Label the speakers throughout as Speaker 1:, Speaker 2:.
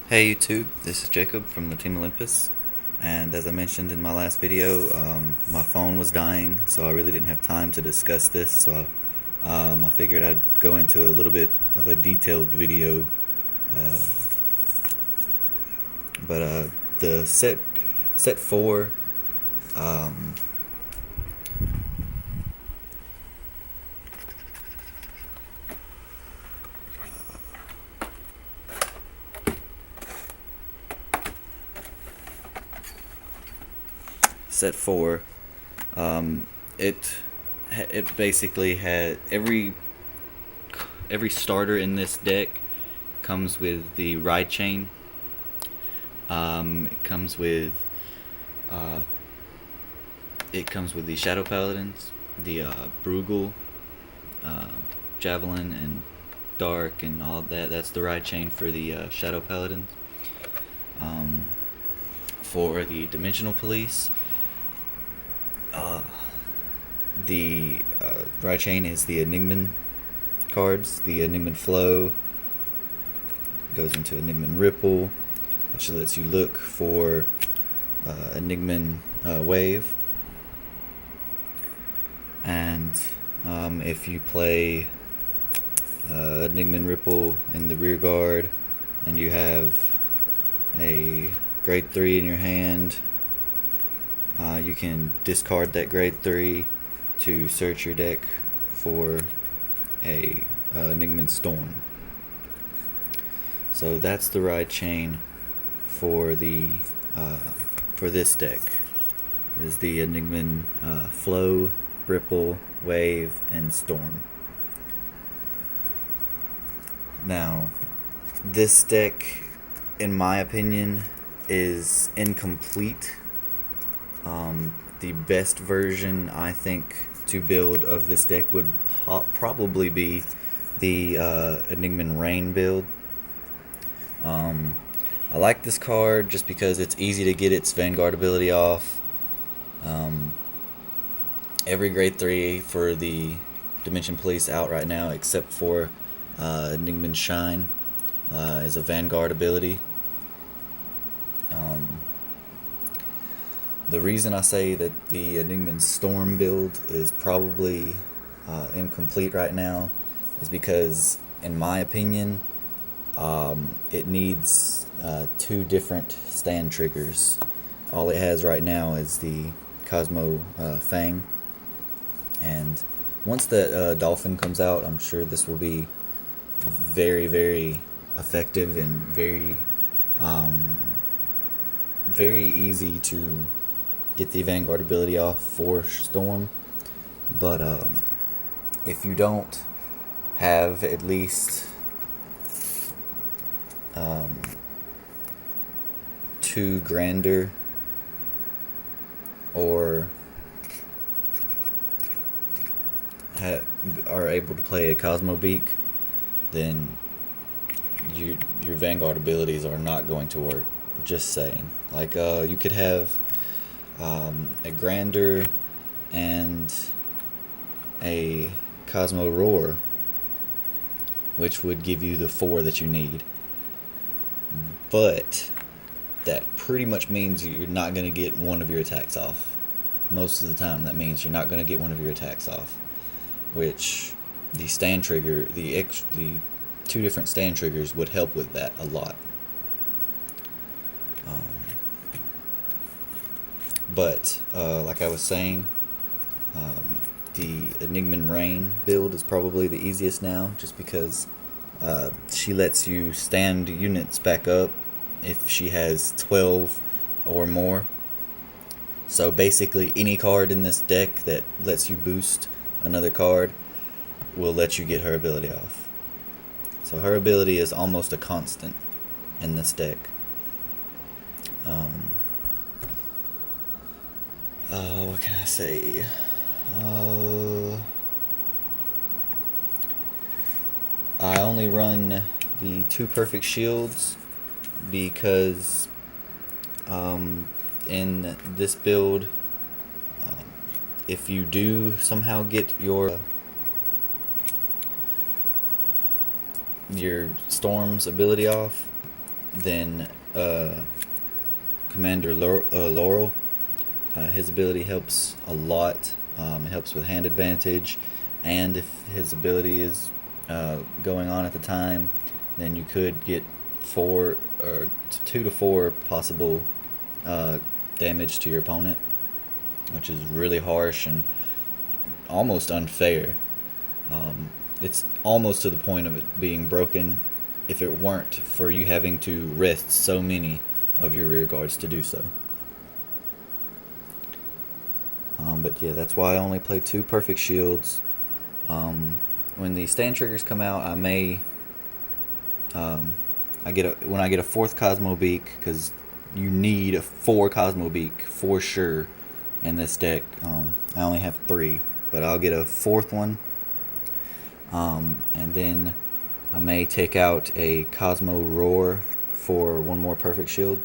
Speaker 1: Hey YouTube, this is Jacob from TheTeamOlympus, and as I mentioned in my last video, my phone was dying, so I really didn't have time to discuss this, so I figured I'd go into a little bit of a detailed video, uh, but the set 4, um, set 4, it basically had every starter in this deck comes with the ride chain. It comes with uh, the Shadow Paladins, the Bruegel, uh, Javelin, and Dark, and all of that. That's the ride chain for the Shadow Paladins. For the Dimensional Police, the ride chain is the Enigman cards. The Enigman Flow goes into Enigman Ripple, which lets you look for Enigman Wave. And if you play Enigman Ripple in the rear guard and you have a grade 3 in your hand, you can discard that grade 3 to search your deck for a Enigman Storm. So that's the ride chain for the for this deck. Is the Enigman Flow, Ripple, Wave, and Storm. Now, this deck, in my opinion, is incomplete. The best version, I think, to build of this deck would probably be the Enigman Rain build. I like this card just because it's easy to get its Vanguard ability off. Every grade 3 for the Dimension Police out right now, except for Enigman Shine, is a Vanguard ability. The reason I say that the Enigman Storm build is probably incomplete right now is because, in my opinion, it needs 2 different stand triggers. All it has right now is the Cosmo Fang, and once that Dolphin comes out, I'm sure this will be very, very effective and very easy to get the Vanguard ability off for Storm. But if you don't have at least 2 Grander or are able to play a Cosmo Beak, then your Vanguard abilities are not going to work. Just saying. Like, you could have a Grander and a Cosmo Roar, which would give you the 4 that you need. But that pretty much means you're not going to get one of your attacks off. Most of the time, that means you're not going to get one of your attacks off, which the stand trigger, the 2 different stand triggers would help with that a lot. But like I was saying, the Enigman Rain build is probably the easiest now, just because she lets you stand units back up if she has 12 or more. So basically any card in this deck that lets you boost another card will let you get her ability off. So her ability is almost a constant in this deck. What can I say? I only run the 2 perfect shields because in this build, if you do somehow get your Storm's ability off, then Commander Laurel. His ability helps a lot. It helps with hand advantage, and if his ability is going on at the time, then you could get 2 to 4 possible damage to your opponent, which is really harsh and almost unfair. It's almost to the point of it being broken if it weren't for you having to rest so many of your rear guards to do so. But yeah, that's why I only play 2 perfect shields. When the stand triggers come out, I may when I get a 4th Cosmo Beak, because you need a 4 Cosmo Beak for sure in this deck. I only have 3, but I'll get a 4th one. And then I may take out a Cosmo Roar for 1 more perfect shield,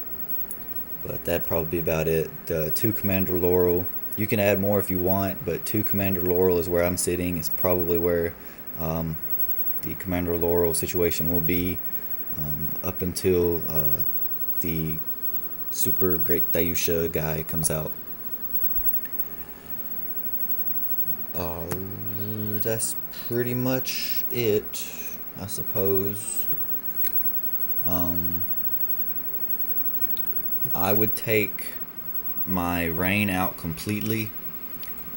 Speaker 1: but that'd probably be about it. 2 Commander Laurel. You can add more if you want, but 2 Commander Laurel is where I'm sitting. Is probably where the Commander Laurel situation will be up until the Super Great Dayusha guy comes out. That's pretty much it, I suppose. I would take my Rain out completely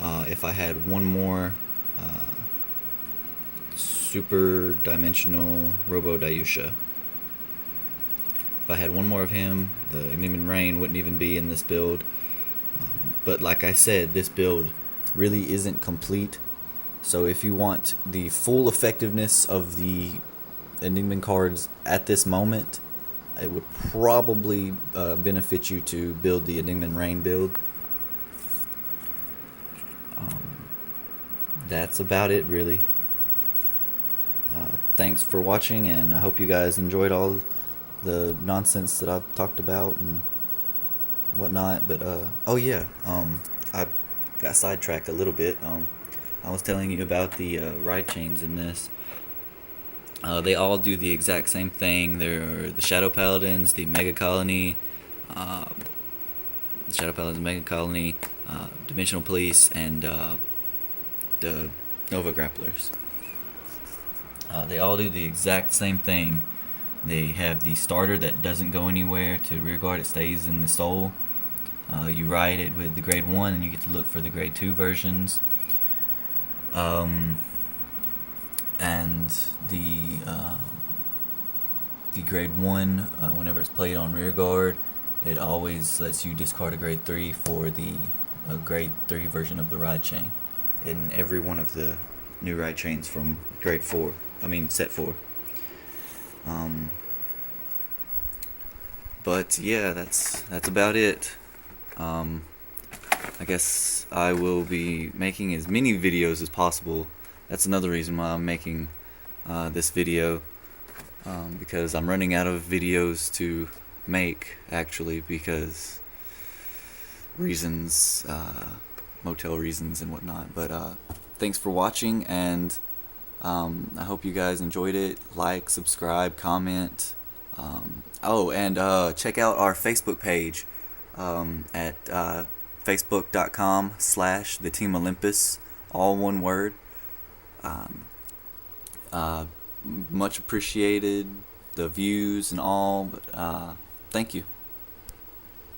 Speaker 1: if I had 1 more super dimensional Robo Dayusha. If I had 1 more of him, the Enigman Rain wouldn't even be in this build. But like I said, this build really isn't complete. So if you want the full effectiveness of the Enigman cards at this moment, it would probably benefit you to build the Enigman Rain build. That's about it, really. Thanks for watching, and I hope you guys enjoyed all the nonsense that I've talked about and whatnot. But oh yeah, I got sidetracked a little bit. I was telling you about the ride chains in this. They all do the exact same thing. They're the Shadow Paladins, the Mega Colony, Dimensional Police, and the Nova Grapplers. They all do the exact same thing. They have the starter that doesn't go anywhere to rearguard, it stays in the soul. You ride it with the grade 1 and you get to look for the grade 2 versions. And the grade 1, whenever it's played on rearguard, it always lets you discard a grade 3 for the grade 3 version of the ride chain in every one of the new ride chains from grade 4. Set 4. But yeah, that's about it. I guess I will be making as many videos as possible. That's another reason why I'm making this video, because I'm running out of videos to make, actually, because reasons, motel reasons and whatnot. But thanks for watching, and I hope you guys enjoyed it. Like, subscribe, comment. And check out our Facebook page at facebook.com/TheTeamOlympus, all one word. Much appreciated, the views and all, but thank you.